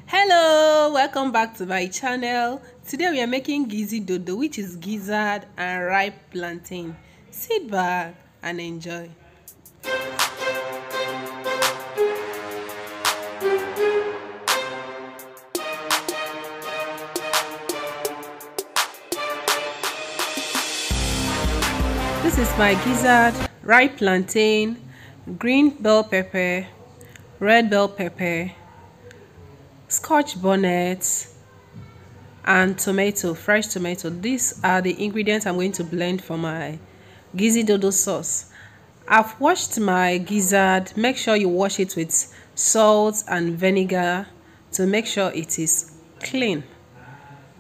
Hello, welcome back to my channel. Today we are making Gizidodo, which is gizzard and ripe plantain. Sit back and enjoy. This is my gizzard, ripe plantain, green bell pepper, red bell pepper, scotch bonnets, and tomato, fresh tomato. These are the ingredients I'm going to blend for my Gizidodo sauce. I've washed my gizzard. Make sure you wash it with salt and vinegar to make sure it is clean.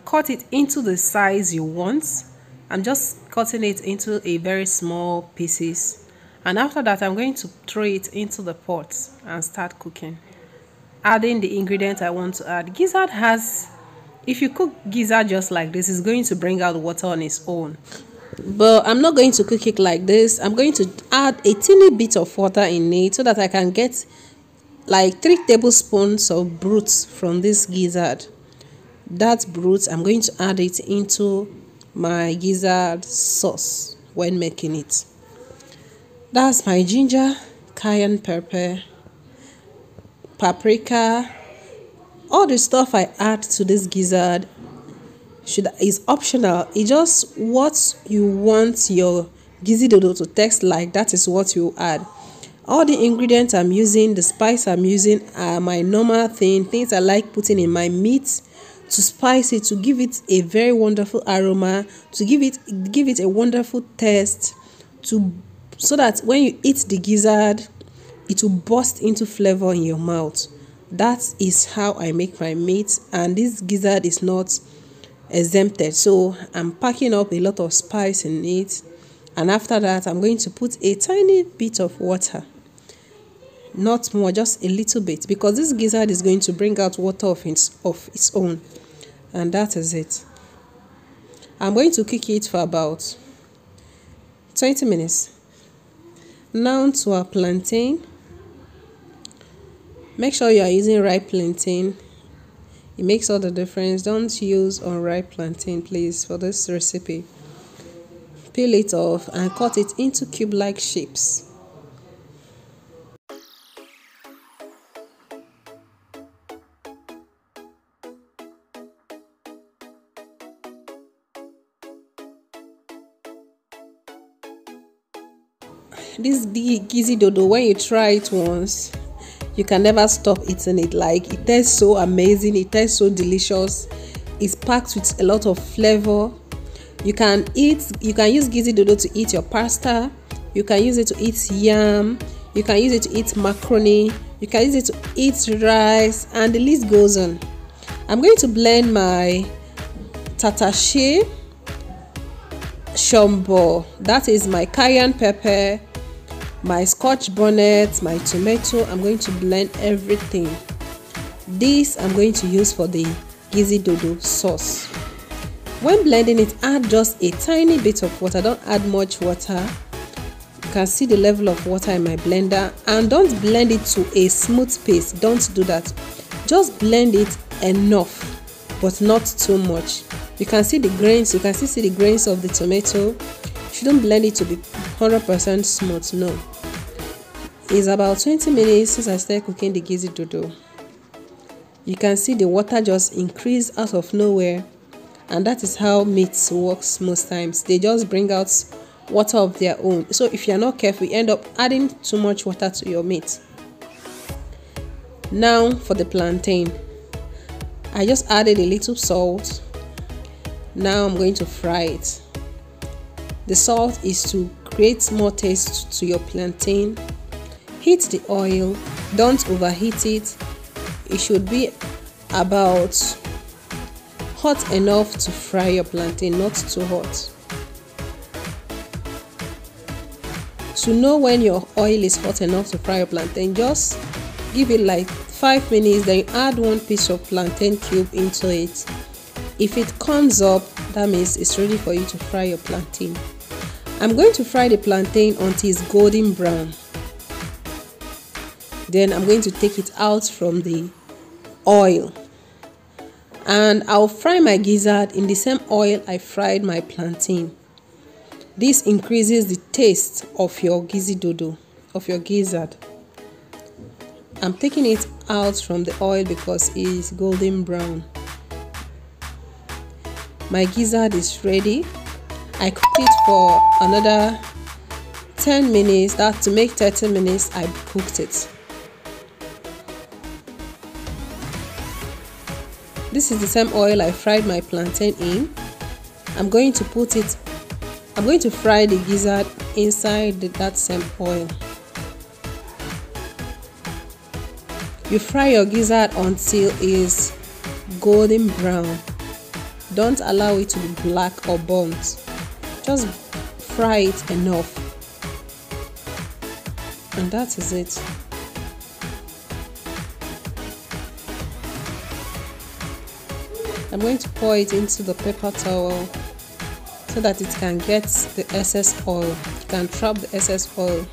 Cut it into the size you want. I'm just cutting it into a very small pieces, and after that I'm going to throw it into the pot and start cooking, adding the ingredients I want to add. Gizzard has, if you cook gizzard just like this, it's going to bring out water on its own, but I'm not going to cook it like this. I'm going to add a teeny bit of water in it so that I can get like 3 tablespoons of broth from this gizzard. That broth, I'm going to add it into my gizzard sauce when making it. That's my ginger, cayenne pepper, paprika. All the stuff I add to this gizzard is optional. It's just what you want your Gizidodo to taste like. That is what you add. All the ingredients I'm using, the spice I'm using, are my normal things I like putting in my meat to spice it, to give it a very wonderful aroma, to give it a wonderful taste, so that when you eat the gizzard, it will burst into flavor in your mouth. That is how I make my meat, and this gizzard is not exempted. So I'm packing up a lot of spice in it, and after that I'm going to put a tiny bit of water, not more, just a little bit, because this gizzard is going to bring out water of its own, and that is it. I'm going to cook it for about 20 minutes. Now to our plantain. Make sure you are using ripe plantain. It makes all the difference. Don't use unripe plantain, please, for this recipe. Peel it off and cut it into cube-like shapes. This Gizidodo, when you try it once, you can never stop eating it. Like, it tastes so amazing, it tastes so delicious. It's packed with a lot of flavor. You can use Gizidodo to eat your pasta. You can use it to eat yam. You can use it to eat macaroni. You can use it to eat rice, and the list goes on. I'm going to blend my tatache shombo, that is my cayenne pepper, my scotch bonnet, my tomato. I'm going to blend everything. This I'm going to use for the Gizidodo sauce. When blending it, add just a tiny bit of water. Don't add much water. You can see the level of water in my blender, and don't blend it to a smooth paste. Don't do that. Just blend it enough, but not too much. You can see the grains. You can see the grains of the tomato. You shouldn't blend it to be 100% smooth. No. It's about 20 minutes since I started cooking the Gizidodo. You can see the water just increase out of nowhere, and that is how meats works most times. They just bring out water of their own. So if you're not careful, you end up adding too much water to your meat. Now for the plantain. I just added a little salt. Now I'm going to fry it. The salt is to create more taste to your plantain. Heat the oil. Don't overheat it. It should be about hot enough to fry your plantain, not too hot. To know when your oil is hot enough to fry your plantain, just give it like 5 minutes, then you add 1 piece of plantain cube into it. If it comes up, that means it's ready for you to fry your plantain. I'm going to fry the plantain until it's golden brown. Then I'm going to take it out from the oil. And I'll fry my gizzard in the same oil I fried my plantain. This increases the taste of your Gizidodo, of your gizzard. I'm taking it out from the oil because it is golden brown. My gizzard is ready. I cooked it for another 10 minutes. That to make 30 minutes I cooked it. This is the same oil I fried my plantain in. I'm going to fry the gizzard inside that same oil. You fry your gizzard until it is golden brown. Don't allow it to be black or burnt. Just fry it enough. And that is it. I'm going to pour it into the paper towel so that it can get the excess oil. You can trap the excess oil.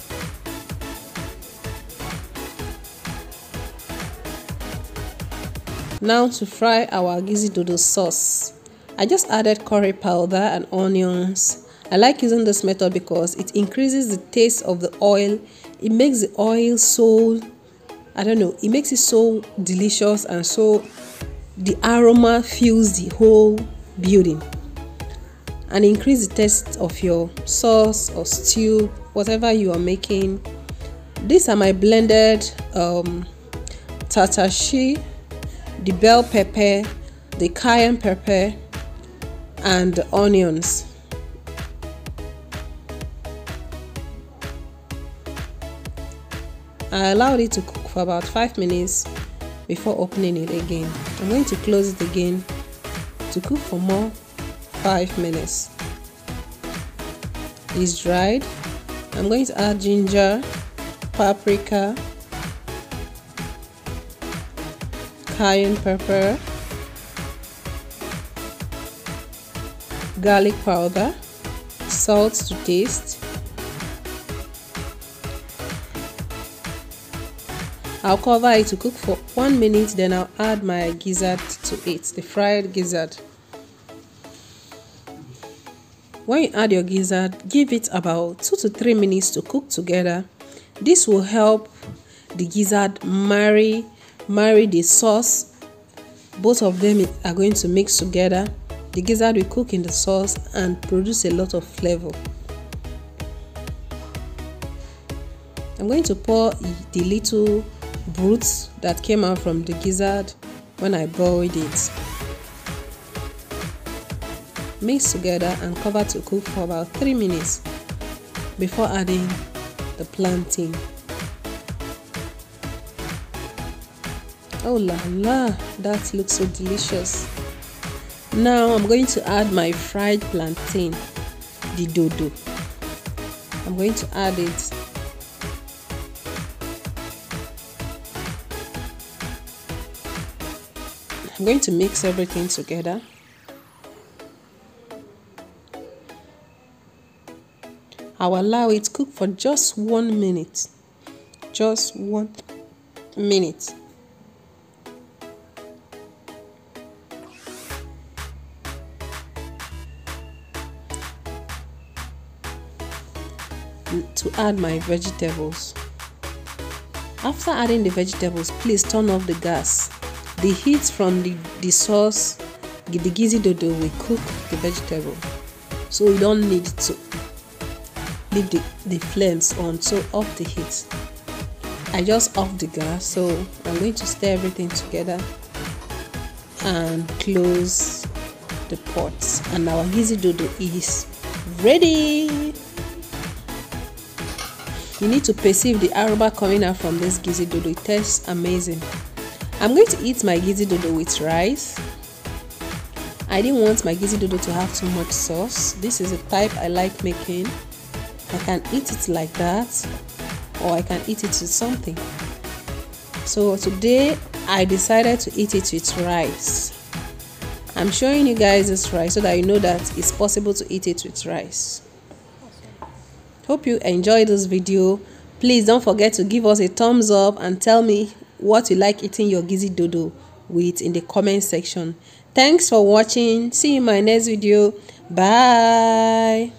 Now to fry our Gizidodo sauce. I just added curry powder and onions. I like using this method because it increases the taste of the oil. It makes the oil so, it makes it so delicious, and so the aroma fills the whole building and increase the taste of your sauce or stew, whatever you are making. These are my blended tatashi, the bell pepper, the cayenne pepper, and the onions. I allowed it to cook for about 5 minutes before opening it again. I'm going to close it again to cook for more 5 minutes. It's dried. I'm going to add ginger, paprika, cayenne pepper, garlic powder, salt to taste. I'll cover it to cook for 1 minute, then I'll add my gizzard to it, the fried gizzard. When you add your gizzard, give it about 2 to 3 minutes to cook together. This will help the gizzard marry the sauce. Both of them are going to mix together. The gizzard will cook in the sauce and produce a lot of flavor. I'm going to pour the little brutes that came out from the gizzard when I boiled it. Mix together and cover to cook for about 3 minutes before adding the plantain. Oh la la, that looks so delicious. Now I'm going to add my fried plantain, the Dodo. I'm going to add it. I'm going to mix everything together. I'll allow it to cook for just 1 minute. Just 1 minute. To add my vegetables. After adding the vegetables, please turn off the gas. The heat from the sauce, the Gizidodo, will cook the vegetable, so you don't need to leave the flames on. So off the heat. I just off the gas, so I'm going to stir everything together and close the pots, and our Gizidodo is ready. You need to perceive the aroma coming out from this Gizidodo. It tastes amazing. I'm going to eat my Gizidodo with rice. I didn't want my Gizidodo to have too much sauce. This is the type I like making. I can eat it like that, or I can eat it with something. So today I decided to eat it with rice. I'm showing you guys this rice so that you know that it's possible to eat it with rice. Hope you enjoyed this video. Please don't forget to give us a thumbs up and tell me what you like eating your Gizidodo with in the comment section. Thanks for watching. See you in my next video. Bye.